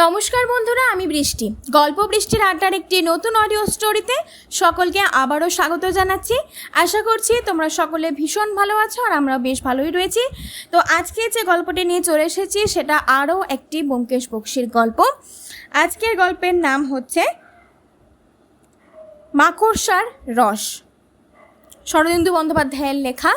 নমস্কার বন্ধুরা, আমি বৃষ্টি। গল্প বৃষ্টির আড্ডার একটি নতুন অডিও স্টোরিতে সকলকে আবারও স্বাগত জানাচ্ছি। আশা করছি তোমরা সকলে ভীষণ ভালো আছো আর আমরা বেশ ভালোই রয়েছি। তো আজকে যে গল্পটি নিয়ে চলে এসেছি সেটা আরও একটি ব্যোমকেশ বক্সির গল্প। আজকের গল্পের নাম হচ্ছে মাকড়সার রস, শরদিন্দু বন্দ্যোপাধ্যায়ের লেখা।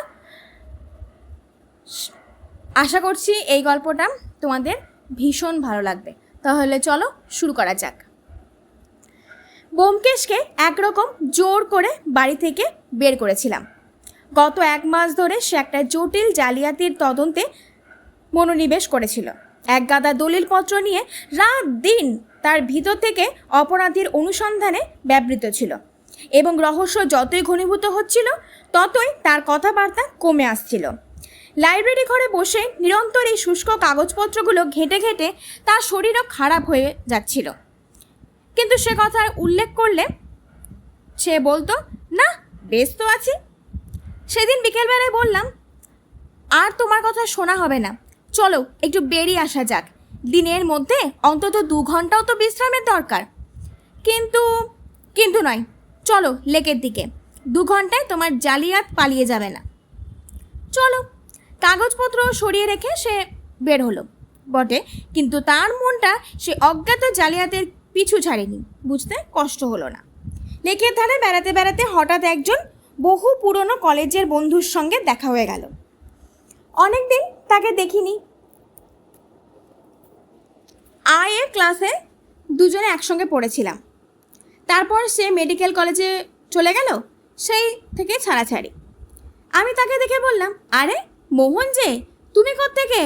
আশা করছি এই গল্পটা তোমাদের ভীষণ ভালো লাগবে। তাহলে চলো শুরু করা যাক। ব্যোমকেশকে একরকম জোর করে বাড়ি থেকে বের করেছিলাম। গত 1 মাস ধরে সে একটা জটিল জালিয়াতির তদন্তে মনোনিবেশ করেছিল। এক গাদা দলিলপত্র নিয়ে রাত দিন তার ভিতর থেকে অপরাধীর অনুসন্ধানে ব্যবহৃত ছিল এবং রহস্য যতই ঘনীভূত হচ্ছিল ততই তার কথাবার্তা কমে আসছিল। লাইব্রেরি ঘরে বসে নিরন্তর এই শুষ্ক কাগজপত্রগুলো ঘেঁটে ঘেঁটে তার শরীরও খারাপ হয়ে যাচ্ছিল। কিন্তু সে কথার উল্লেখ করলে সে বলতো, না বেশ তো আছি। সেদিন বিকেলবেলায় বললাম, আর তোমার কথা শোনা হবে না, চলো একটু বেরিয়ে আসা যাক, দিনের মধ্যে অন্তত 2 ঘন্টাও তো বিশ্রামের দরকার। কিন্তু নয়, চলো লেকের দিকে, 2 ঘন্টায় তোমার জালিয়াত পালিয়ে যাবে না, চলো। কাগজপত্র সরিয়ে রেখে সে বের হলো বটে, কিন্তু তার মনটা সে অজ্ঞাত জালিয়াতের পিছু ছাড়েনি। বুঝতে কষ্ট হলো না। লেকের ধারে বেড়াতে বেড়াতে হঠাৎ একজন বহু পুরনো কলেজের বন্ধুর সঙ্গে দেখা হয়ে গেল। অনেকদিন তাকে দেখিনি। এর ক্লাসে দুজনে একসঙ্গে পড়েছিলাম। তারপর সে মেডিকেল কলেজে চলে গেল, সেই থেকে ছাড়াছাড়ি। আমি তাকে দেখে বললাম, আরে মোহন যে, তুমি কোত্থেকে?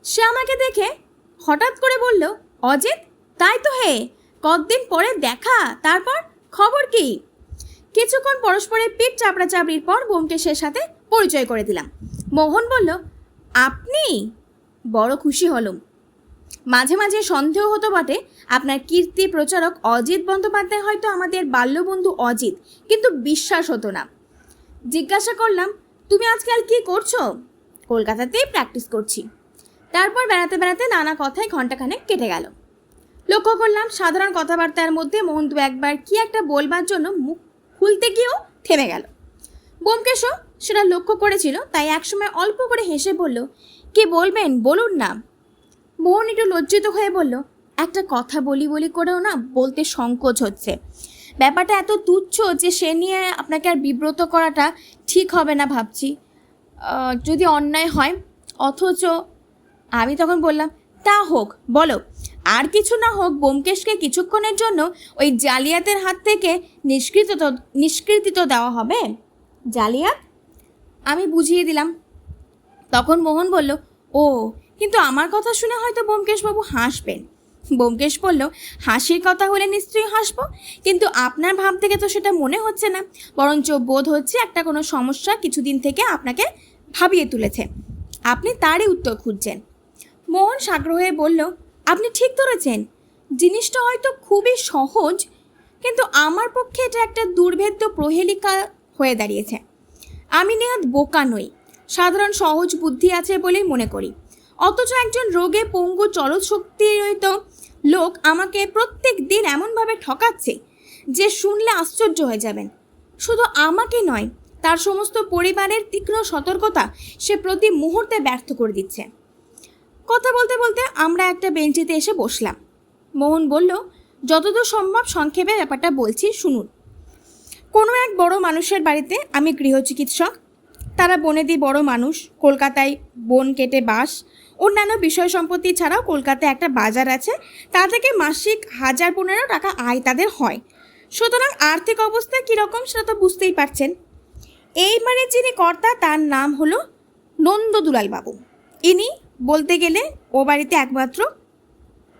সে আমাকে দেখে হঠাৎ করে বলল, অজিত, তাই তো হে, কতদিন পরে দেখা, তারপর খবর কি? কিছুক্ষণ পরস্পরের পিঠ চাপড়াচাপড়ির পর ব্যোমকেশের সাথে পরিচয় করে দিলাম। মোহন বলল, আপনি? বড় খুশি হলাম। মাঝে মাঝে সন্দেহ হতো বটে, আপনার কীর্তি প্রচারক অজিত বন্দ্যোপাধ্যায় হয়তো আমাদের বাল্যবন্ধু অজিত, কিন্তু বিশ্বাস হতো না। জিজ্ঞাসা করলাম, তুমি আজকাল কি করছো? কলকাতাতেই প্র্যাকটিস করছি। তারপর বেড়াতে বেড়াতে নানা কথায় ঘণ্টাখানেক কেটে গেল। লক্ষ্য করলাম সাধারণ কথাবার্তার মধ্যে মোহন 2-1 বার কি একটা বলবার জন্য মুখ খুলতে গিয়েও থেমে গেল। ব্যোমকেশও সেটা লক্ষ্য করেছিল, তাই একসময় অল্প করে হেসে বলল, কি বলবেন বলুন না। মোহন একটু লজ্জিত হয়ে বলল, একটা কথা বলি করেও না বলতে সংকোচ হচ্ছে। ব্যাপারটা এত তুচ্ছ যে সে নিয়ে আপনাকে আর বিব্রত করাটা ঠিক হবে না ভাবছি, যদি অন্যায় হয়। অথচ আমি তখন বললাম, তা হোক, বলো। আর কিছু না হোক, ব্যোমকেশকে কিছুক্ষণের জন্য ওই জালিয়াতের হাত থেকে নিষ্কৃতিত দেওয়া হবে। জালিয়াত? আমি বুঝিয়ে দিলাম। তখন মোহন বলল, ও, কিন্তু আমার কথা শুনে হয়তো ব্যোমকেশবাবু হাসবেন। ব্যোমকেশ বলল, হাসির কথা হলে নিশ্চয়ই হাসবো, কিন্তু আপনার ভাব থেকে তো সেটা মনে হচ্ছে না, বরঞ্চ বোধ হচ্ছে একটা কোনো সমস্যা কিছুদিন থেকে আপনাকে ভাবিয়ে তুলেছে, আপনি তারই উত্তর খুঁজছেন। মোহন সাগ্রহে বলল, আপনি ঠিক ধরেছেন, জিনিসটা হয়তো খুবই সহজ, কিন্তু আমার পক্ষে এটা একটা দুর্ভেদ্য প্রহেলিকা হয়ে দাঁড়িয়েছে। আমি নেহাত বোকা নই, সাধারণ সহজ বুদ্ধি আছে বলেই মনে করি। অথচ একজন রোগে পঙ্গু চলৎশক্তিরহিত লোক আমাকে প্রত্যেক দিন এমনভাবে ঠকাচ্ছে যে শুনলে আশ্চর্য হয়ে যাবেন। শুধু আমাকে নয়, তার সমস্ত পরিবারের তীক্ষ্ণ সতর্কতা সে প্রতি মুহূর্তে ব্যর্থ করে দিচ্ছে। কথা বলতে বলতে আমরা একটা বেঞ্চিতে এসে বসলাম। মোহন বলল, যতদূর সম্ভব সংক্ষেপে ব্যাপারটা বলছি, শুনুন। কোনো এক বড় মানুষের বাড়িতে আমি গৃহচিকিৎসক। তারা বনেদি বড় মানুষ, কলকাতায় বন কেটে বাস। অন্যান্য বিষয় সম্পত্তি ছাড়াও কলকাতায় একটা বাজার আছে, তা থেকে মাসিক 1015 টাকা আয় তাদের হয়। সুতরাং আর্থিক অবস্থা কীরকম সেটা তো বুঝতেই পারছেন। এইবারে যিনি কর্তা তার নাম হলো নন্দদুলাল বাবু। ইনি বলতে গেলে ও বাড়িতে একমাত্র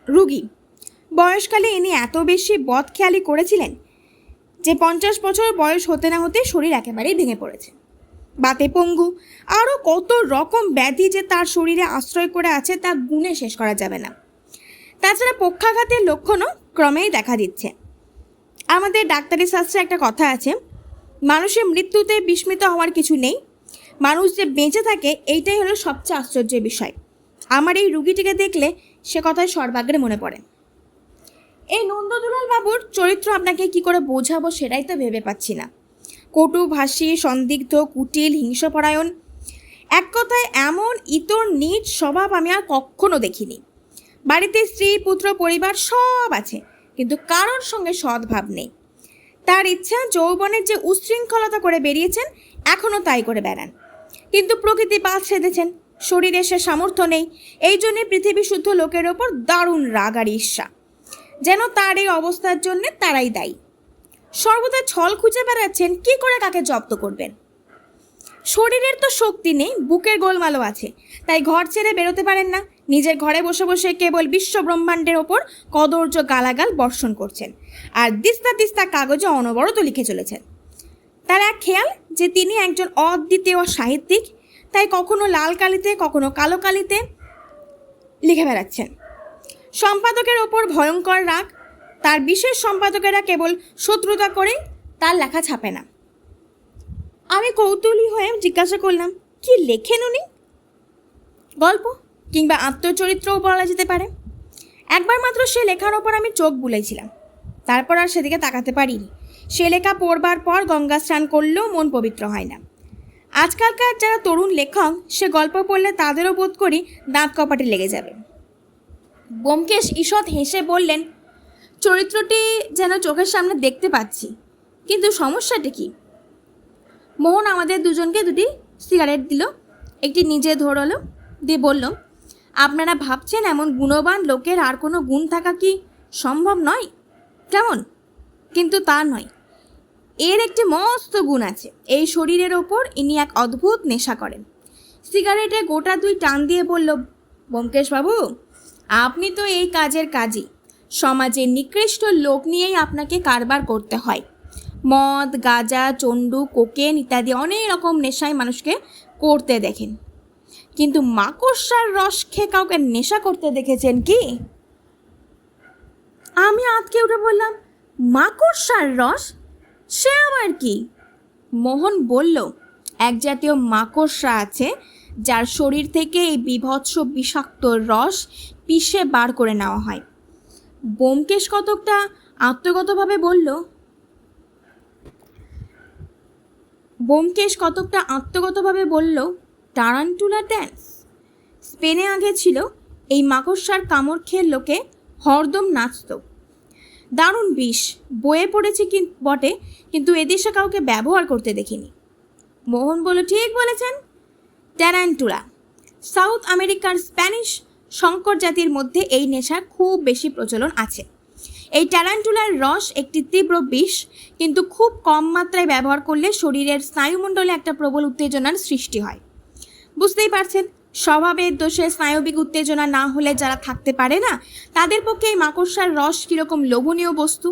রুগী। বয়সকালে ইনি এত বেশি বদখেয়ালি করেছিলেন যে 50 বছর বয়স হতে না হতে শরীর একেবারেই ভেঙে পড়েছে। বাতে পঙ্গু, আরও কত রকম ব্যাধি যে তার শরীরে আশ্রয় করে আছে তা গুণে শেষ করা যাবে না। তাছাড়া পক্ষাঘাতের লক্ষণও ক্রমেই দেখা দিচ্ছে। আমাদের ডাক্তারি শাস্ত্রে একটা কথা আছে, মানুষের মৃত্যুতে বিস্মিত হওয়ার কিছু নেই, মানুষ যে বেঁচে থাকে এইটাই হলো সবচেয়ে আশ্চর্যের বিষয়। আমার এই রুগীটিকে দেখলে সে কথায় সর্বাগ্রে মনে পড়ে। এই নন্দদুলাল বাবুর চরিত্র আপনাকে কি করে বোঝাবো সেটাই তো ভেবে পাচ্ছি না। কটুভাষী, সন্দিগ্ধ, কুটিল, হিংস্রপরায়ণ, এক কথায় এমন ইতর নীচ স্বভাব আমি আর কখনো দেখিনি। বাড়িতে স্ত্রী, পুত্র, পরিবার সব আছে, কিন্তু কারোর সঙ্গে সদ্ভাব নেই। তার ইচ্ছা যৌবনের যে উচ্ছৃঙ্খলতা করে বেরিয়েছেন এখনও তাই করে বেড়ান, কিন্তু প্রকৃতি পাল সেধেছেন, শরীরে সে সামর্থ্য নেই। এই জন্যে পৃথিবী শুদ্ধ লোকের ওপর দারুণ রাগ আর ঈর্ষা, যেন তার এই অবস্থার জন্যে তারাই দায়ী। সর্বদা ছল খুঁজে বেড়াচ্ছেন কি করে কাকে জব্দ করবেন। শরীরের তো শক্তি নেই, বুকের গোলমালও আছে, তাই ঘর ছেড়ে বেরোতে পারেন না। নিজের ঘরে বসে বসে কেবল বিশ্ব ব্রহ্মাণ্ডের ওপর কদর্য গালাগাল বর্ষণ করছেন, আর তিস্তা তিস্তা কাগজে অনবরত লিখে চলেছেন। তার এক খেয়াল যে তিনি একজন অদ্বিতীয় সাহিত্যিক, তাই কখনো লাল কালিতে কখনো কালো কালিতে লিখে বেড়াচ্ছেন। সম্পাদকের ওপর ভয়ঙ্কর রাগ, তার বিশেষ সম্পাদকেরা কেবল শত্রুতা করে তার লেখা ছাপে না। আমি কৌতূহলী হয়ে জিজ্ঞাসা করলাম, কি লেখেন উনি? গল্প কিংবা আত্মচরিত্রও বলা যেতে পারে। একবার মাত্র সে লেখার ওপর আমি চোখ বুলাইছিলাম, তারপর আর সেদিকে তাকাতে পারিনি। সে লেখা পড়বার পর গঙ্গা স্নান করলেও মন পবিত্র হয় না। আজকালকার যারা তরুণ লেখক, সে গল্প পড়লে তাদেরও বোধ করি দাঁত কপাটে লেগে যাবে। ব্যোমকেশ ঈষৎ হেসে বললেন, চরিত্রটি যেন চোখের সামনে দেখতে পাচ্ছি, কিন্তু সমস্যাটি কি? মোহন আমাদের দুজনকে দুটি সিগারেট দিল, একটি নিজে ধরলো, দিয়ে বলল, আপনারা ভাবছেন এমন গুণবান লোকের আর কোনো গুণ থাকা কি সম্ভব নয়? কেমন? কিন্তু তা নয়, এর একটি মস্ত গুণ আছে। এই শরীরের ওপর ইনি এক অদ্ভুত নেশা করেন। সিগারেটে গোটা দুই টান দিয়ে বলল, ব্যোমকেশবাবু, আপনি তো এই কাজের কাজী। সমাজের নিকৃষ্ট লোক নিয়েই আপনাকে কারবার করতে হয়। মদ, গাঁজা, চণ্ডু, কোকেন ইত্যাদি অনেক রকম নেশায় মানুষকে করতে দেখেন, কিন্তু মাকড়সার রস খেয়ে কাউকে নেশা করতে দেখেছেন কি? আমি আঁতকে উঠে বললাম, মাকড়সার রস? সে আবার কি? মোহন বলল, এক জাতীয় মাকড়সা আছে যার শরীর থেকে এই বীভৎস বিষাক্ত রস পিষে বার করে নেওয়া হয়। ব্যোমকেশ কতকটা আত্মগতভাবে বলল, টারান্টুলা ড্যান্স। স্পেনে আগে ছিল, এই মাকড়সার কামড় খেয়ে লোকে হরদম নাচত। দারুণ বিষ, বয়ে পড়েছে বটে, কিন্তু এদেশে কাউকে ব্যবহার করতে দেখিনি। মোহন বলল, ঠিক বলেছেন, ট্যারান্টুলা। সাউথ আমেরিকার স্প্যানিশ শঙ্কর জাতির মধ্যে এই নেশার খুব বেশি প্রচলন আছে। এই ট্যারান্টুলার রস একটি তীব্র বিষ, কিন্তু খুব কম মাত্রায় ব্যবহার করলে শরীরের স্নায়ুমণ্ডলে একটা প্রবল উত্তেজনার সৃষ্টি হয়। বুঝতেই পারছেন, স্বভাবের দোষে স্নায়বিক উত্তেজনা না হলে যারা থাকতে পারে না, তাদের পক্ষে এই মাকড়সার রস কীরকম লোভনীয় বস্তু।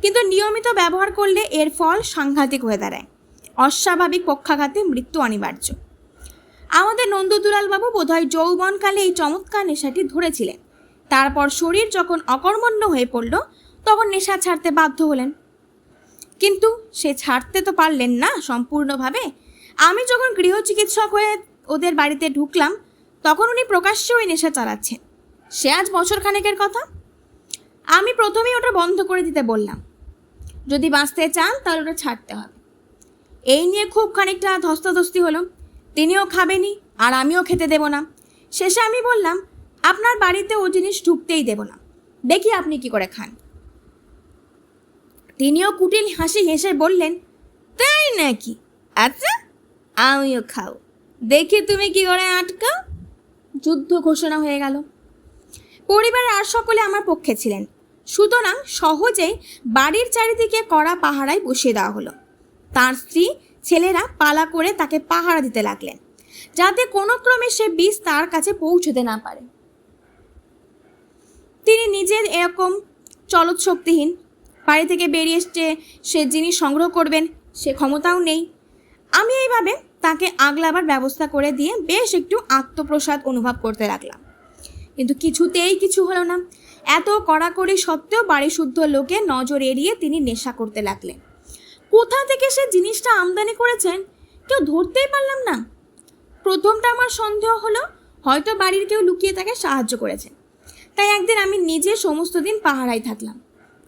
কিন্তু নিয়মিত ব্যবহার করলে এর ফল সাংঘাতিক হয়ে দাঁড়ায়। অস্বাভাবিক পক্ষাঘাতে মৃত্যু অনিবার্য। আমাদের নন্দদুলালবাবু বোধহয় যৌবনকালে এই চমৎকার নেশাটি ধরেছিলেন। তারপর শরীর যখন অকর্মণ্য হয়ে পড়ল, তখন নেশা ছাড়তে বাধ্য হলেন, কিন্তু সে ছাড়তে তো পারলেন না সম্পূর্ণভাবে। আমি যখন গৃহচিকিৎসক হয়ে ওদের বাড়িতে ঢুকলাম, তখন উনি প্রকাশ্যে ওই নেশা চালাচ্ছেন। সে আজ বছর খানেকের কথা। আমি প্রথমেই ওটা বন্ধ করে দিতে বললাম, যদি বাঁচতে চান তাহলে ওটা ছাড়তে হবে। এই নিয়ে খুব খানিকটা ধস্তাধস্তি হলো। তিনিও খাবেনি আর আমিও খেতে দেব না। শেষে আমি বললাম, আপনার বাড়িতে ও জিনিস ঢুকতেই দেব না, দেখি আপনি কি করে খান। তিনিও কুটিল হাসি হেসে বললেন, তাই নাকি? আচ্ছা, আমিও খাও, দেখি তুমি কি করে আটকাও। যুদ্ধ ঘোষণা হয়ে গেল। পরিবারের আর সকলে আমার পক্ষে ছিলেন, সুতরাং সহজেই বাড়ির চারিদিকে কড়া পাহারায় বসিয়ে দেওয়া হলো। তার স্ত্রী, ছেলেরা পালা করে তাকে পাহারা দিতে লাগলেন, যাতে কোনো ক্রমে সে বিষ তার কাছে পৌঁছতে না পারে। তিনি নিজের এরকম চলৎ শক্তিহীন, বাড়ি থেকে বেরিয়ে এসে সে জিনিস সংগ্রহ করবেন সে ক্ষমতাও নেই। আমি এইভাবে তাকে আগলাবার ব্যবস্থা করে দিয়ে বেশ একটু আত্মপ্রসাদ অনুভব করতে লাগলাম, কিন্তু কিছুতেই কিছু হলো না। এত কড়াকড়ি সত্ত্বেও বাড়ি শুদ্ধ লোকে নজর এড়িয়ে তিনি নেশা করতে লাগলেন। কোথা থেকে সে জিনিসটা আমদানি করেছেন কেউ ধরতেই পারলাম না। প্রথমটা আমার সন্দেহ হলো, হয়তো বাড়ির কেউ লুকিয়ে তাকে সাহায্য করেছে। তাই একদিন আমি নিজে সমস্ত দিন পাহারায় থাকলাম।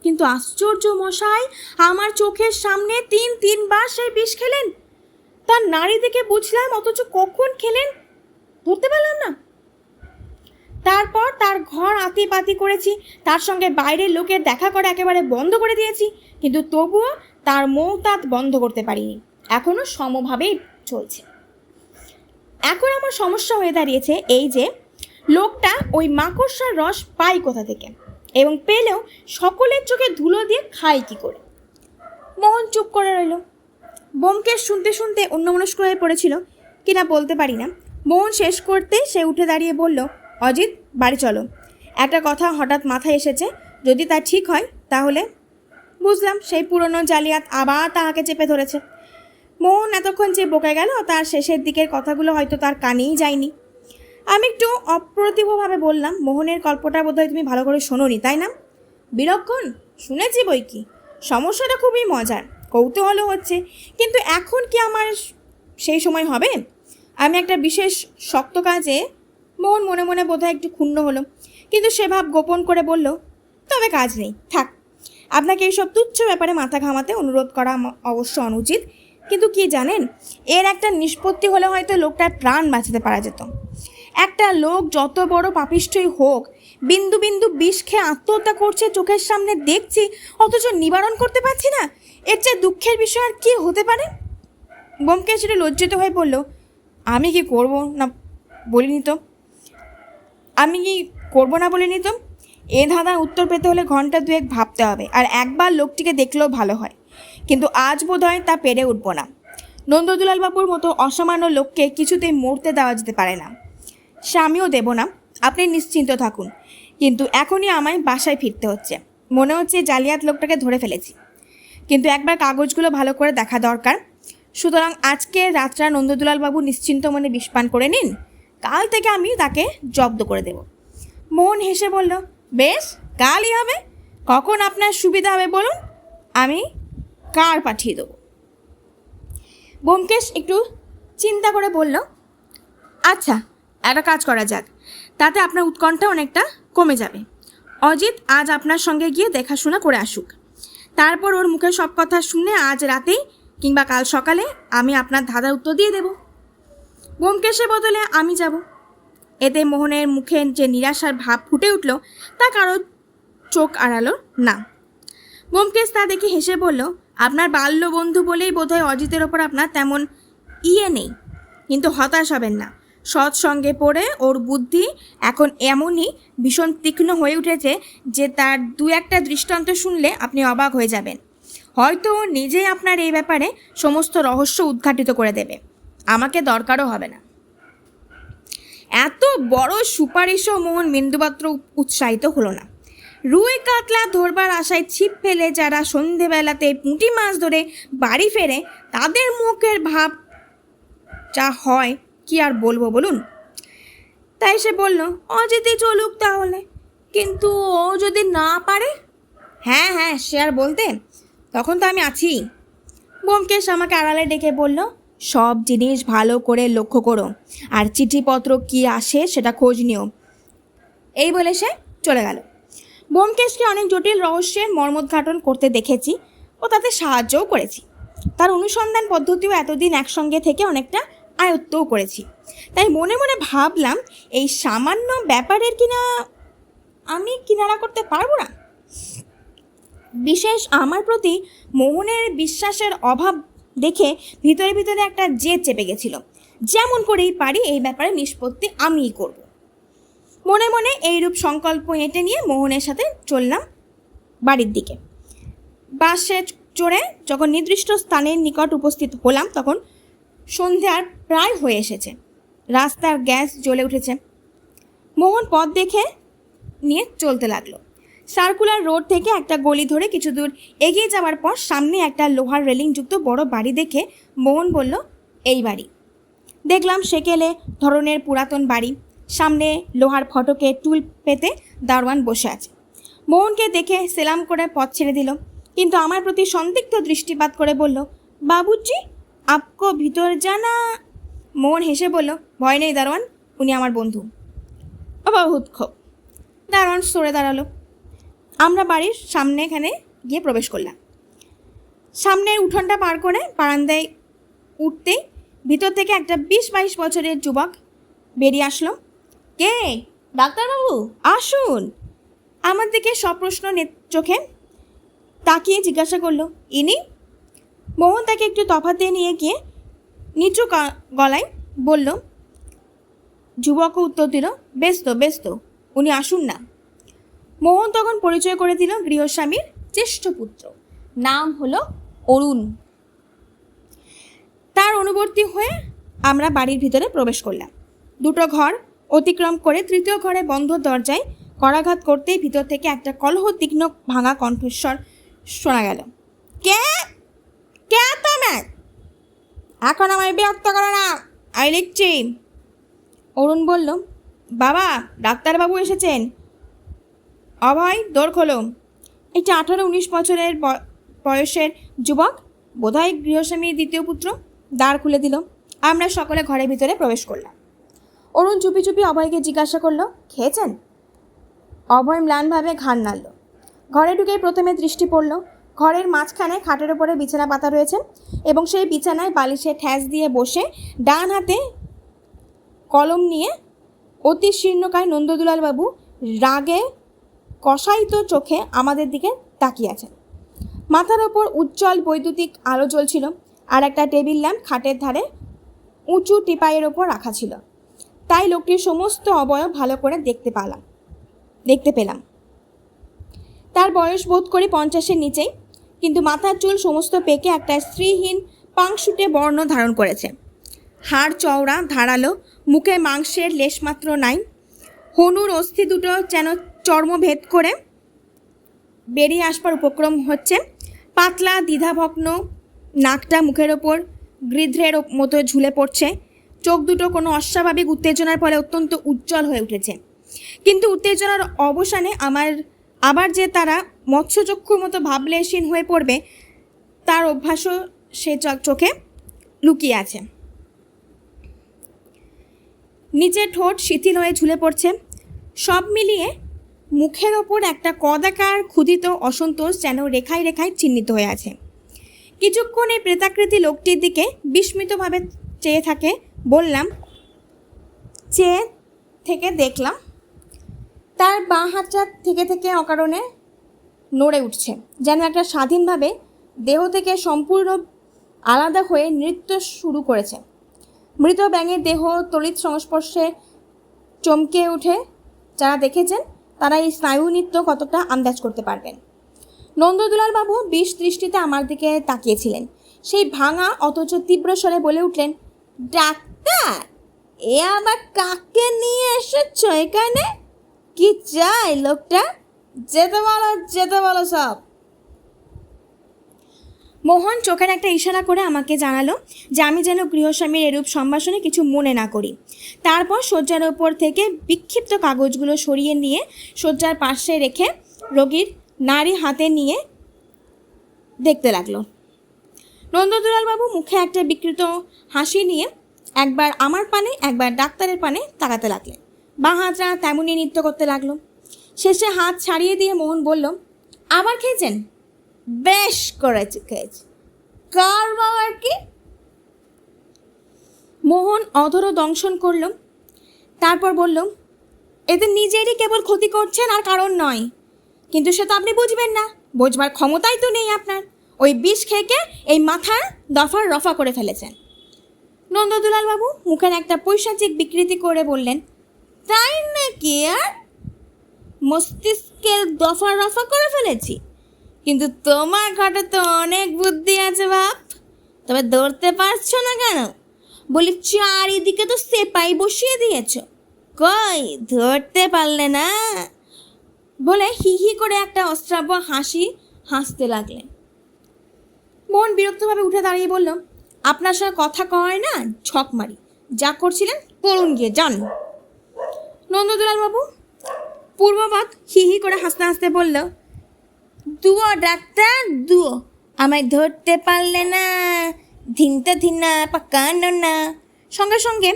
কিন্তু আশ্চর্য মশাই, আমার চোখের সামনে 3-3বার সেই বিষ খেলেন। তার নাড়ি দেখে বুঝলাম, অথচ কখন খেলেন ধরতে পারলাম না। তারপর তার ঘর আতিপাতি করেছি, তার সঙ্গে বাইরের লোকের দেখা করা একেবারে বন্ধ করে দিয়েছি, কিন্তু তবুও তার মৌতাত বন্ধ করতে পারিনি। এখনও সমভাবেই চলছে। এখন আমার সমস্যা হয়ে দাঁড়িয়েছে এই যে, লোকটা ওই মাকড়সার রস পায় কোথা থেকে, এবং পেলেও সকলের চোখে ধুলো দিয়ে খায় কী করে। মোহন চুপ করে রইল। ব্যোমকেশ শুনতে শুনতে অন্যমনস্ক হয়ে পড়েছিল কিনা বলতে পারি না। মোহন শেষ করতে সে উঠে দাঁড়িয়ে বলল, অজিত, বাড়ি চলো। একটা কথা হঠাৎ মাথায় এসেছে, যদি তা ঠিক হয় তাহলে। বুঝলাম সেই পুরনো জালিয়াত আবার তাহাকে চেপে ধরেছে। মোহন এতক্ষণ যে বকে গেল, তার শেষের দিকের কথাগুলো হয়তো তার কানেই যায়নি। আমি একটু অপ্রতিভভাবে বললাম, মোহনের গল্পটা বোধহয় তুমি ভালো করে শোনোনি, তাই না? বিলক্ষণ শুনেছি বই কি, সমস্যাটা খুবই মজার, কৌতূহলও হচ্ছে, কিন্তু এখন কি আমার সেই সময় হবে? আমি একটা বিশেষ শক্ত কাজে। মোহন মনে মনে বোধহয় একটু ক্ষুণ্ণ হলো, কিন্তু সে ভাব গোপন করে বলল, তবে কাজ নেই, থাক। আপনাকে এইসব তুচ্ছ ব্যাপারে মাথা ঘামাতে অনুরোধ করা অবশ্য অনুচিত, কিন্তু কি জানেন, এর একটা নিষ্পত্তি হলে হয়তো লোকটার প্রাণ বাঁচাতে পারা যেত। একটা লোক যত বড় পাপিষ্ঠই হোক, বিন্দু বিন্দু বিষ খেয়ে আত্মহত্যা করছে চোখের সামনে দেখছি, অথচ নিবারণ করতে পারছি না। এর চেয়ে দুঃখের বিষয় আর কী হতে পারে? ব্যোমকেশ সেটা লজ্জিত হয়ে বলল, আমি কি করব না বলিনি তো। এ ধাঁধার উত্তর পেতে হলে ঘন্টা 2 ভাবতে হবে, আর একবার লোকটিকে দেখলেও ভালো হয়, কিন্তু আজ বোধহয় তা পেরে উঠব না। নন্দদুলালবাবুর মতো অসামান্য লোককে কিছুতেই মরতে দেওয়া যেতে পারে না, সে আমিও দেব না। আপনি নিশ্চিন্ত থাকুন, কিন্তু এখনই আমায় বাসায় ফিরতে হচ্ছে। মনে হচ্ছে জালিয়াত লোকটাকে ধরে ফেলেছি, কিন্তু একবার কাগজগুলো ভালো করে দেখা দরকার। সুতরাং আজকে রাতটা নন্দদুলালবাবু নিশ্চিন্ত মনে বিষপান করে নিন, কাল থেকে আমি তাকে জব্দ করে দেব। মোহন হেসে বলল, বেশ, কালই হবে। কখন আপনার সুবিধা হবে বলুন, আমি কার পাঠিয়ে দেবো। ব্যোমকেশ একটু চিন্তা করে বলল, আচ্ছা, একটা কাজ করা যাক, তাতে আপনার উৎকণ্ঠা অনেকটা কমে যাবে। অজিত আজ আপনার সঙ্গে গিয়ে দেখাশোনা করে আসুক, তারপর ওর মুখে সব কথা শুনে আজ রাতেই কিংবা কাল সকালে আমি আপনার ধাঁধার উত্তর দিয়ে দেব। ব্যোমকেশের বদলে আমি যাব। এতে মোহনের মুখে যে নিরাশার ভাব ফুটে উঠল, তা কারো চোখ আড়ালো না। ব্যোমকেশ তা দেখে হেসে বলল, আপনার বাল্য বন্ধু বলেই বোধহয় অজিতের ওপর আপনার তেমন নেই, কিন্তু হতাশ হবেন না। সৎসঙ্গে পড়ে ওর বুদ্ধি এখন এমনই ভীষণ তীক্ষ্ণ হয়ে উঠেছে যে তার 2-1টা দৃষ্টান্ত শুনলে আপনি অবাক হয়ে যাবেন। হয়তো নিজেই আপনার এই ব্যাপারে সমস্ত রহস্য উদ্ঘাটিত করে দেবে, আমাকে দরকারও হবে না। এত বড় সুপারিশও মোহন বিন্দুমাত্র উৎসাহিত হলো না। রুই কাতলা ধরবার আশায় ছিপ ফেলে যারা সন্ধেবেলাতে পুঁটি মাছ ধরে বাড়ি ফেরে, তাদের মুখের ভাব যা হয় কি আর বলবো বলুন। তাই সে বলল, অজিতই চলুক তাহলে, কিন্তু ও যদি না পারে? হ্যাঁ হ্যাঁ, সে আর বলতে, তখন তো আমি আছি। ব্যোমকেশ আমাকে আড়ালে ডেকে বলল, সব জিনিস ভালো করে লক্ষ্য করো, আর চিঠিপত্র কি আসে সেটা খোঁজ নিও। এই বলে সে চলে গেল। ব্যোমকেশকে অনেক জটিল রহস্যের মর্মোদ্ঘাটন করতে দেখেছি ও তাতে সাহায্যও করেছি। তার অনুসন্ধান পদ্ধতিও এতদিন একসঙ্গে থেকে অনেকটা আয়ত্তও করেছি। তাই মনে মনে ভাবলাম, এই সামান্য ব্যাপারের কিনা আমি কিনারা করতে পারবো না। বিশেষ আমার প্রতি মোহনের বিশ্বাসের অভাব দেখে ভিতরে ভিতরে একটা জেদ চেপে গেছিল, যেমন করেই পারি এই ব্যাপারে নিষ্পত্তি আমিই করব। মনে মনে এইরূপ সংকল্প এঁটে নিয়ে মোহনের সাথে চললাম বাড়ির দিকে। বাসে চড়ে যখন নির্দিষ্ট স্থানের নিকট উপস্থিত হলাম, তখন সন্ধ্যার প্রায় হয়ে এসেছে। রাস্তার গ্যাস জ্বলে উঠেছে। মোহন পথ দেখে নিয়ে চলতে লাগলো। সার্কুলার রোড থেকে একটা গলি ধরে কিছু দূর এগিয়ে যাওয়ার পর সামনে একটা লোহার রেলিংযুক্ত বড় বাড়ি দেখে মোহন বলল, এই বাড়ি। দেখলাম সেকেলে ধরনের পুরাতন বাড়ি, সামনে লোহার ফটকে টুল পেতে দারোয়ান বসে আছে। মোহনকে দেখে সেলাম করে পথ ছেড়ে দিল, কিন্তু আমার প্রতি সন্দিগ্ধ দৃষ্টিপাত করে বলল, বাবুজি আপকো ভিতর জানা। মোহন হেসে বলল, ভয় নেই দারোয়ান, উনি আমার বন্ধু। বহুত খুব। দারোয়ান সরে দাঁড়ালো। আমরা বাড়ির সামনে এখানে গিয়ে প্রবেশ করলাম। সামনের উঠোনটা পার করে বারান্দায় উঠতেই ভিতর থেকে একটা 20-22 বছরের যুবক বেরিয়ে আসলো। কে? ডাক্তারবাবু, আসুন। আমার দিকে সপ্রশ্ন চোখে তাকিয়ে জিজ্ঞাসা করলো, ইনি? মোহন তাকে একটু তফাতে নিয়ে গিয়ে নিচু গলায় বলল। যুবকও উত্তর দিল, বেশ তো, উনি আসুন না। মোহন তখন পরিচয় করে দিল গৃহস্বামীর জ্যেষ্ঠ পুত্র, নাম হলো অরুণ। তার অনুবর্তী হয়ে আমরা বাড়ির ভিতরে প্রবেশ করলাম। দুটো ঘর অতিক্রম করে তৃতীয় ঘরে বন্ধ দরজায় করাঘাত করতেই ভিতর থেকে একটা কলহ তীক্ষ্ণ ভাঙা কণ্ঠস্বর শোনা গেল। কে কে তুমি? এখন আমায় বিরক্ত করো না, আমি লিখছি। অরুণ বলল, বাবা, ডাক্তারবাবু এসেছেন। অভয়, দৌড় খোলো। একটা 18-19 বছরের বয়সের যুবক, বোধহয় গৃহস্বামীর দ্বিতীয় পুত্র, দ্বার খুলে দিল। আমরা সকলে ঘরের ভিতরে প্রবেশ করলাম। অরুণ চুপি চুপি অভয়কে জিজ্ঞাসা করলো, খেয়েছেন? অভয় ম্লানভাবে ঘাড় নাড়ল। ঘরে ঢুকেই প্রথমে দৃষ্টি পড়ল ঘরের মাঝখানে খাটের ওপরে বিছানা পাতা রয়েছে এবং সেই বিছানায় বালিশে ঠ্যাস দিয়ে বসে ডান হাতে কলম নিয়ে অতি শীর্ণকায় নন্দদুলালবাবু রাগে কষায়িত চোখে আমাদের দিকে তাকিয়ে আছেন। মাথার ওপর উজ্জ্বল বৈদ্যুতিক আলো জ্বলছিল আর একটা টেবিল ল্যাম্প খাটের ধারে উঁচু টিপাইয়ের ওপর রাখা ছিল। তাই লোকটির সমস্ত অবয়ব ভালো করে দেখতে পেলাম। তার বয়স বোধ করি 50-এর নিচেই, কিন্তু মাথার চুল সমস্ত পেকে একটা স্ত্রীহীন পাংশুটে বর্ণ ধারণ করেছে। হাড় চওড়া, ধারালো, মুখে মাংসের লেশমাত্র নাই। হনুর অস্থি দুটো যেন চর্মভেদ করে বেরিয়ে আসবার উপক্রম হচ্ছে। পাতলা দ্বিধাভগ্ন নাকটা মুখের ওপর গৃধ্রের মতো ঝুলে পড়ছে। চোখ দুটো কোনো অস্বাভাবিক উত্তেজনার ফলে অত্যন্ত উজ্জ্বল হয়ে উঠেছে, কিন্তু উত্তেজনার অবসানে আবার যে তারা মৎস্যচক্ষুর মতো ভাবলেশীন হয়ে পড়বে তার অভ্যাসও সে চোখে লুকিয়ে আছে। নিচে ঠোঁট শিথিল হয়ে ঝুলে পড়ছে। সব মিলিয়ে মুখের ওপর একটা কদাকার ক্ষুধিত অসন্তোষ যেন রেখায় রেখায় চিহ্নিত হয়ে আছে। কিছুক্ষণ এই প্রেতাকৃতি লোকটির দিকে বিস্মিতভাবে চেয়ে থাকে। বললাম, চেয়ে থেকে দেখলাম তার বাঁ হাতটা থেকে থেকে অকারণে নড়ে উঠছে, যেন একটা স্বাধীনভাবে দেহ থেকে সম্পূর্ণ আলাদা হয়ে নৃত্য শুরু করেছে। মৃত ব্যাঙের দেহ তড়িৎ সংস্পর্শে চমকে উঠে যারা দেখেছেন তারা এই স্নায়ু নৃত্য কতটা আন্দাজ করতে পারবেন। নন্দদুলালবাবু বিষ দৃষ্টিতে আমার দিকে তাকিয়েছিলেন। সেই ভাঙা অথচ তীব্র স্বরে বলে উঠলেন, ডাক্তার, এ আবার কাকে নিয়ে এসেছ এখানে? কি চাই লোকটা? যেতে বলো সব। মোহন চোখের একটা ইশারা করে আমাকে জানালো যে আমি যেন গৃহস্বামীর এরূপ সম্ভাষণে কিছু মনে না করি। তারপর শয্যার ওপর থেকে বিক্ষিপ্ত কাগজগুলো সরিয়ে নিয়ে শয্যার পাশে রেখে রোগীর নাড়ি হাতে নিয়ে দেখতে লাগলো। নন্দদুলালবাবু মুখে একটা বিকৃত হাসি নিয়ে একবার আমার পানে একবার ডাক্তারের পানে তাকাতে লাগলেন। বাঁ হাতটা তেমনই নৃত্য করতে লাগলো। শেষে হাত ছাড়িয়ে দিয়ে মোহন বলল, আবার খেয়েছেন? বেশ করেছে, খেয়েছে। কার বাবার কি? মোহন অধর দংশন করল, তারপর বলল, এতে নিজেরই কেবল ক্ষতি করছেন আর কারণ নয়। কিন্তু সে তো আপনি বুঝবেন না, বোঝবার ক্ষমতাই তো নেই আপনার। ওই বিষ খেয়ে এই মাথার দফার রফা করে ফেলেছেন। নন্দদুলালবাবু মুখের একটা পৈশাচিক বিকৃতি করে বললেন, তাই নাকি? আর মস্তিষ্কের দফা রফা করে ফেলেছি? কিন্তু তোমার ঘাটে তো অনেক বুদ্ধি আছে বাপ, তবে ধরতে পারছো না কেন? বলি, চারিদিকে তো সেপাই বসিয়ে দিয়েছ, কই ধরতে পারলে না? বলে হি হি করে একটা অশ্রাব্য হাসি হাসতে লাগলেন। মোহন বিরক্তভাবে উঠে দাঁড়িয়ে বলল, আপনার সঙ্গে কথা কয় না, ছক মারি। যা করছিলেন করুন গিয়ে, যান। নন্দদুলালবাবু পূর্ববৎ হি হি করে হাসতে হাসতে বলল, দুও ডাক্তার, দুও। আমায় ধরতে পারলে না, ধিনতে ধিনা পাকানো না। সঙ্গে সঙ্গে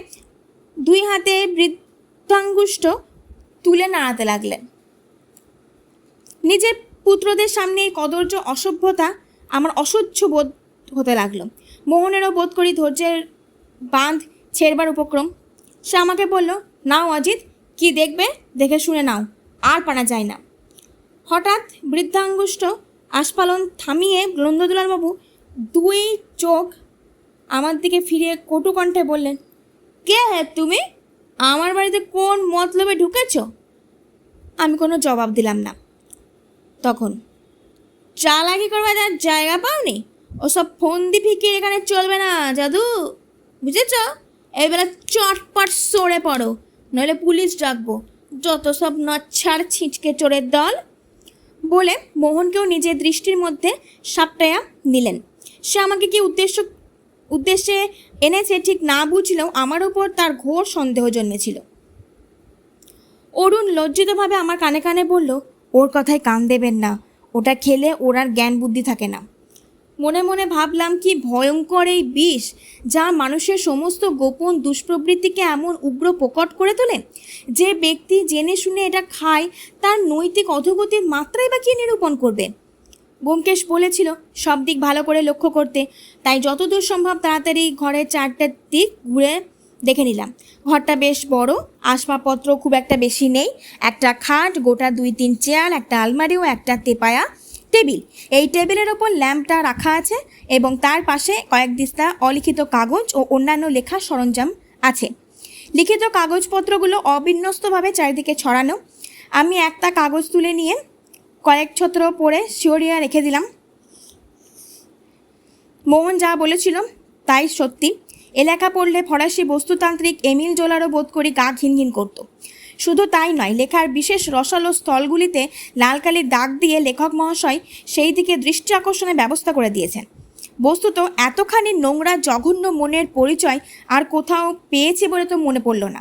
দুই হাতে বৃদ্ধাঙ্গুষ্ঠ তুলে নাড়াতে লাগলেন। নিজের পুত্রদের সামনে এই কদর্য অসভ্যতা আমার অসহ্য বোধ হতে লাগলো। মোহনেরও বোধ করি ধৈর্যের বাঁধ ছেড়বার উপক্রম। সে আমাকে বলল, নাও অজিত, কি দেখবে দেখে শুনে নাও, আর পারা যায় না। হঠাৎ বৃদ্ধাঙ্গুষ্ঠ আস্ফালন থামিয়ে নন্দদুলালবাবু দুই চোখ আমার দিকে ফিরিয়ে কটু কণ্ঠে বললেন, কে হ্যাঁ তুমি? আমার বাড়িতে কোন মতলবে ঢুকেছ? আমি কোনো জবাব দিলাম না। তখন চালাকি করবার যার জায়গা পাওনি, ওসব ফন্দি ফিকির এখানে চলবে না জাদু, বুঝেছ? এবেলা চটপট সরে পড়ো, নইলে পুলিশ ডাকবো, যত সব নচ্ছার ছিঁচকে চোরের দল। বলে মোহনকেও নিজের দৃষ্টির মধ্যে সাপটায়া নিলেন। সে আমাকে কি উদ্দেশ্যে এনেছে ঠিক না বুঝলেও আমার উপর তার ঘোর সন্দেহ জন্মেছিল। অরুণ লজ্জিতভাবে আমার কানে কানে বলল, ওর কথায় কান দেবেন না, ওটা খেলে ওর আর জ্ঞান বুদ্ধি থাকে না। মনে মনে ভাবলাম, কি ভয়ঙ্কর এই বিষ, যা মানুষের সমস্ত গোপন দুষ্প্রবৃত্তিকে এমন উগ্র প্রকট করে তোলে। যে ব্যক্তি জেনে শুনে এটা খায়, তার নৈতিক অধোগতির মাত্রাই বা কি নিরূপণ করবে। ব্যোমকেশ বলেছিল সব দিক ভালো করে লক্ষ্য করতে, তাই যতদূর সম্ভব তাড়াতাড়ি ঘরের চারটার দিক ঘুরে দেখে নিলাম। ঘরটা বেশ বড়, আসবাবপত্র খুব একটা বেশি নেই। একটা খাট, গোটা 2-3 চেয়ার, একটা আলমারি ও একটা তেপায়া টেবিল। এই টেবিলের ওপর ল্যাম্পটা রাখা আছে এবং তার পাশে কয়েক দিস্তা অলিখিত কাগজ ও অন্যান্য লেখার সরঞ্জাম আছে। লিখিত কাগজপত্রগুলো অবিন্যস্তভাবে চারিদিকে ছড়ানো। আমি একটা কাগজ তুলে নিয়ে কয়েক ছত্র পড়ে শিওরিয়া রেখে দিলাম। মোহন যা বলেছিল তাই সত্যি। এলাকা পড়লে ফরাসি বস্তুতান্ত্রিক এমিল জোলারও বোধ করি গা ঘিনঘিন করত। শুধু তাই নয়, লেখার বিশেষ রসালো স্থলগুলিতে লাল কালির দাগ দিয়ে লেখক মহাশয় সেই দিকে দৃষ্টি আকর্ষণের ব্যবস্থা করে দিয়েছেন। বস্তুত এতখানি নোংরা জঘন্য মনের পরিচয় আর কোথাও পেয়েছি বলে তো মনে পড়ল না।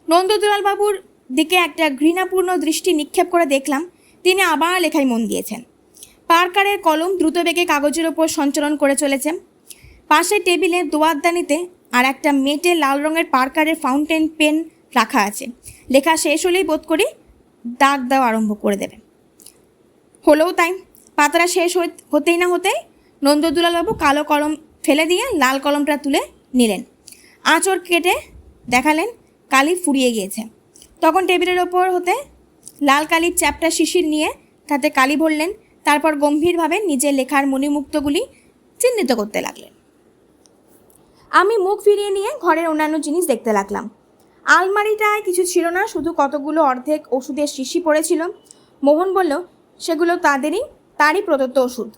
নন্দদুলালবাবুর দিকে একটা ঘৃণাপূর্ণ দৃষ্টি নিক্ষেপ করে দেখলাম তিনি আবার লেখায় মন দিয়েছেন। পার্কারের কলম দ্রুতবেগে কাগজের ওপর সঞ্চালন করে চলেছে। পাশে টেবিলে দোয়াতদানিতে আর একটা মেটে লাল রঙের পার্কারের ফাউন্টেন পেন রাখা আছে। লেখা শেষ হলেই বোধ করি দাগ দেওয়া আরম্ভ করে দেবে। হলেও তাই, পাতাটা শেষ হতেই না হতেই নন্দদুলালবাবু কালো কলম ফেলে দিয়ে লাল কলমটা তুলে নিলেন। আঁচড় কেটে দেখালেন কালি ফুরিয়ে গিয়েছে। তখন টেবিলের ওপর হতে লাল কালির চ্যাপটা শিশির নিয়ে তাতে কালি ভরলেন। তারপর গম্ভীরভাবে নিজের লেখার মণিমুক্তগুলি চিহ্নিত করতে লাগলেন। আমি মুখ ফিরিয়ে নিয়ে ঘরের অন্যান্য জিনিস দেখতে লাগলাম। আলমারিটায় কিছু ছিল না, শুধু কতগুলো অর্ধেক ওষুধের শিশি পড়েছিল। মোহন বলল সেগুলো তারই প্রদত্ত ওষুধ।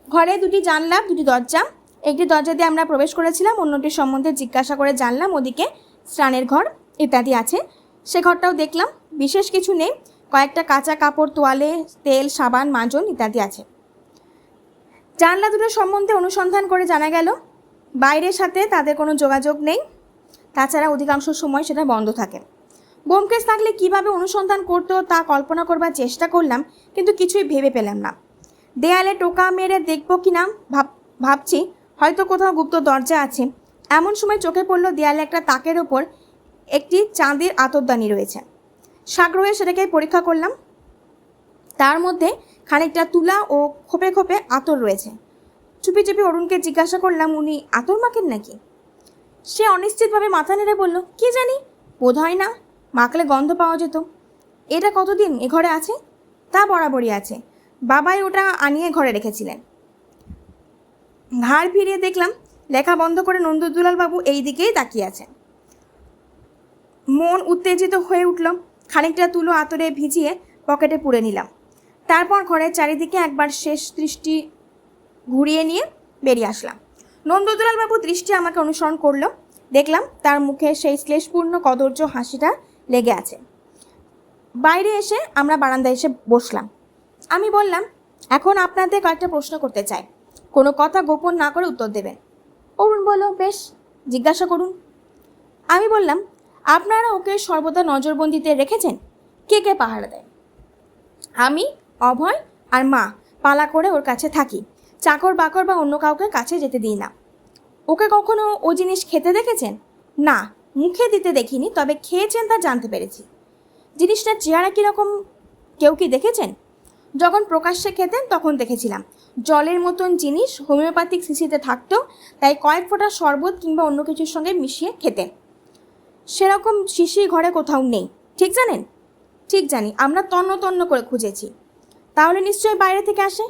ঘরে 2টি জানলা, 2টি দরজা। একটি দরজা দিয়ে আমরা প্রবেশ করেছিলাম, অন্যটির সম্বন্ধে জিজ্ঞাসা করে জানলাম ওদিকে স্নানের ঘর ইত্যাদি আছে। সে ঘরটাও দেখলাম, বিশেষ কিছু নেই, কয়েকটা কাঁচা কাপড়, তোয়ালে, তেল, সাবান, মাজন ইত্যাদি আছে। জানলা দুটোর সম্বন্ধে অনুসন্ধান করে জানা গেল বাইরের সাথে তাদের কোনো যোগাযোগ নেই, তাছাড়া অধিকাংশ সময় সেটা বন্ধ থাকে। ব্যোমকেশ থাকলে কিভাবে অনুসন্ধান করতো তা কল্পনা করবার চেষ্টা করলাম, কিন্তু কিছুই ভেবে পেলাম না। দেয়ালে টোকা মেরে দেখব কি না ভাবছি, হয়তো কোথাও গুপ্ত দরজা আছে। এমন সময় চোখে পড়ল দেয়ালে একটা তাকের ওপর একটি চাঁদের আতরদানি রয়েছে। সাগ্রহে সেটাকে পরীক্ষা করলাম। তার মধ্যে খানিকটা তুলা ও খোপে খোপে আতর রয়েছে। চুপি চুপি অরুণকে জিজ্ঞাসা করলাম, উনি আতর মাখেন নাকি? সে অনিশ্চিতভাবে মাথা নেড়ে বলল, কি জানি, বোধ হয় না, মাখলে গন্ধ পাওয়া যেত। এটা কতদিন এ ঘরে আছে? তা বরাবরই আছে, বাবাই ওটা আনিয়ে ঘরে রেখেছিলেন। ঘাড় ফিরিয়ে দেখলাম লেখা বন্ধ করে নন্দদুলালবাবু এই দিকেই তাকিয়ে আছেন। মন উত্তেজিত হয়ে উঠল। খানিকটা তুলো আতরে ভিজিয়ে পকেটে পুরে নিলাম। তারপর ঘরের চারিদিকে একবার শেষ দৃষ্টি ঘুরিয়ে নিয়ে বেরিয়ে আসলাম। নন্দদুলালবাবু দৃষ্টি আমাকে অনুসরণ করলো। দেখলাম তার মুখে সেই শ্লেষপূর্ণ কদর্য হাসিটা লেগে আছে। বাইরে এসে আমরা বারান্দায় এসে বসলাম। আমি বললাম, এখন আপনাদের কয়েকটা প্রশ্ন করতে চাই, কোনো কথা গোপন না করে উত্তর দেবেন। অরুণ বলল, বেশ, জিজ্ঞাসা করুন। আমি বললাম, আপনারা ওকে সর্বদা নজরবন্দিতে রেখেছেন? কে কে পাহারা দেয়? আমি, অভয় আর মা পালা করে ওর কাছে থাকি। চাকর বাকর বা অন্য কাউকে কাছে যেতে দিই না। ওকে কখনো ও জিনিস খেতে দেখেছেন? না, মুখে দিতে দেখিনি, তবে খেয়েছেন তা জানতে পেরেছি। জিনিসটার চেহারা কীরকম কেউ কি দেখেছেন? যখন প্রকাশ্যে খেতেন তখন দেখেছিলাম জলের মতন জিনিস হোমিওপ্যাথিক শিশিতে থাকতেও তাই কয়েক ফোঁটা শরবত কিংবা অন্য কিছুর সঙ্গে মিশিয়ে খেতেন। সেরকম শিশি ঘরে কোথাও নেই, ঠিক জানেন? ঠিক জানি, আমরা তন্ন তন্ন করে খুঁজেছি। তাহলে নিশ্চয়ই বাইরে থেকে আসে।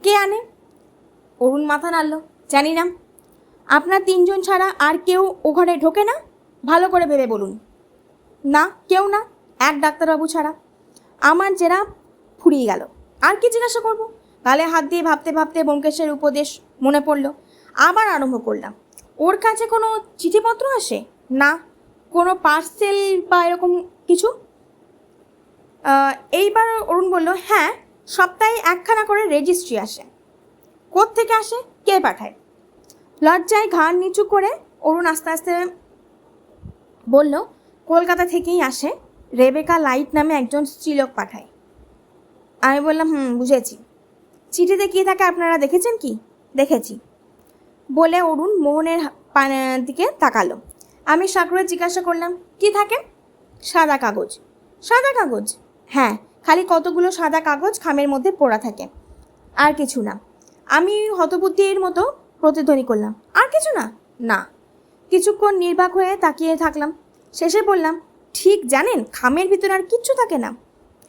কে আনে? অরুণ মাথা নাড়ল। জানি না। আপনার 3 জন ছাড়া আর কেউ ও ঘরে ঢোকে না? ভালো করে ভেবে বলুন। না, কেউ না, এক ডাক্তারবাবু ছাড়া। আমার জেরা ফুরিয়ে গেল। আর কি জিজ্ঞাসা করব? গালে হাত দিয়ে ভাবতে ভাবতে ব্যোমকেশের উপদেশ মনে পড়ল। আবার আরম্ভ করলাম। ওর কাছে কোনো চিঠিপত্র আসে? না। কোনো পার্সেল বা এরকম কিছু? এইবার অরুণ বলল, হ্যাঁ, সপ্তাহে 1খানা করে রেজিস্ট্রি আসে। কোত্থেকে আসে? কে পাঠায়? লজ্জায় ঘাড় নিচু করে অরুণ আস্তে আস্তে বলল, কলকাতা থেকেই আসে। রেবেকা লাইট নামে একজন স্ত্রীলোক পাঠায়। আমি বললাম, বুঝেছি। চিঠিতে কী থাকে আপনারা দেখেছেন কি? দেখেছি বলে অরুণ মোহনের দিকে তাকালো। আমি সাগরে জিজ্ঞাসা করলাম, কি থাকে? সাদা কাগজ। সাদা কাগজ? হ্যাঁ, খালি কতগুলো সাদা কাগজ খামের মধ্যে পড়া থাকে, আর কিছু না। আমি হতবুদ্ধির মতো প্রতিধ্বনি করলাম, আর কিছু না? না। কিছুক্ষণ নির্বাক হয়ে তাকিয়ে থাকলাম। শেষে বললাম, ঠিক জানেন খামের ভিতরে আর কিচ্ছু থাকে না?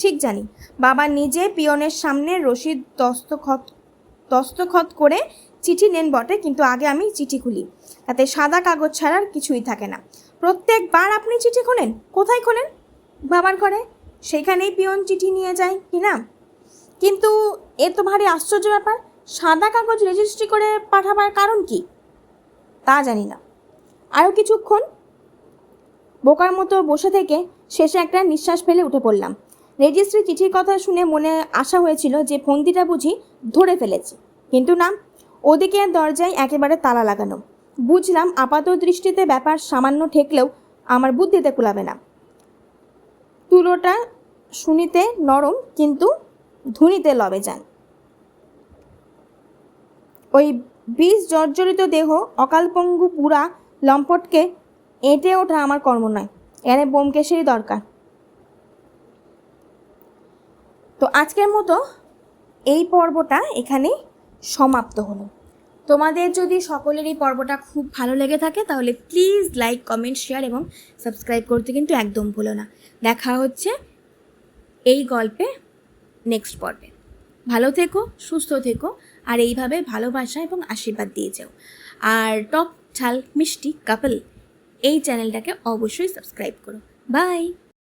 ঠিক জানি। বাবা নিজে পিয়নের সামনে রসিদ দস্তখত করে চিঠি নেন বটে, কিন্তু আগে আমি চিঠি খুলি। তাতে সাদা কাগজ ছাড়ার কিছুই থাকে না। প্রত্যেকবার আপনি চিঠি খোলেন? কোথায় খোলেন? বাবার ঘরে। সেখানেই পিয়ন চিঠি নিয়ে যায় কি না? কিন্তু এ তো ভারী আশ্চর্য ব্যাপার। সাদা কাগজ রেজিস্ট্রি করে পাঠাবার কারণ কি? তা জানি না। আরও কিছুক্ষণ বোকার মতো বসে থেকে শেষে একটা নিঃশ্বাস ফেলে উঠে পড়লাম। রেজিস্ট্রি চিঠির কথা শুনে মনে আশা হয়েছিল যে ফন্দিটা বুঝি ধরে ফেলেছি, কিন্তু না, ওদিকে দরজায় একেবারে তালা লাগানো। বুঝলাম আপাত দৃষ্টিতে ব্যাপার সামান্য ঠেকলেও আমার বুদ্ধিতে কুলাবে না। তুলোটা শুনিতে নরম, কিন্তু ধুনিতে লবে যান। ওই বিষ জর্জরিত দেহ অকালপঙ্গু পুরা লম্পটকে এঁটে ওঠা আমার কর্ম নয়। এর ব্যোমকেশেরই দরকার। তো আজকের মতো এই পর্বটা এখানেই সমাপ্ত হলো। তোমাদের যদি সকলের এই পর্বটা খুব ভালো লেগে থাকে তাহলে প্লিজ লাইক, কমেন্ট, শেয়ার এবং সাবস্ক্রাইব করতে কিন্তু একদম ভুলো না। দেখা হচ্ছে এই গল্পে নেক্সট পর্বে। ভালো থেকো, সুস্থ থেকো, আর এইভাবে ভালোবাসা এবং আশীর্বাদ দিয়ে যাও। আর টক ঝাল মিষ্টি কাপল এই চ্যানেলটাকে অবশ্যই সাবস্ক্রাইব করো। বাই।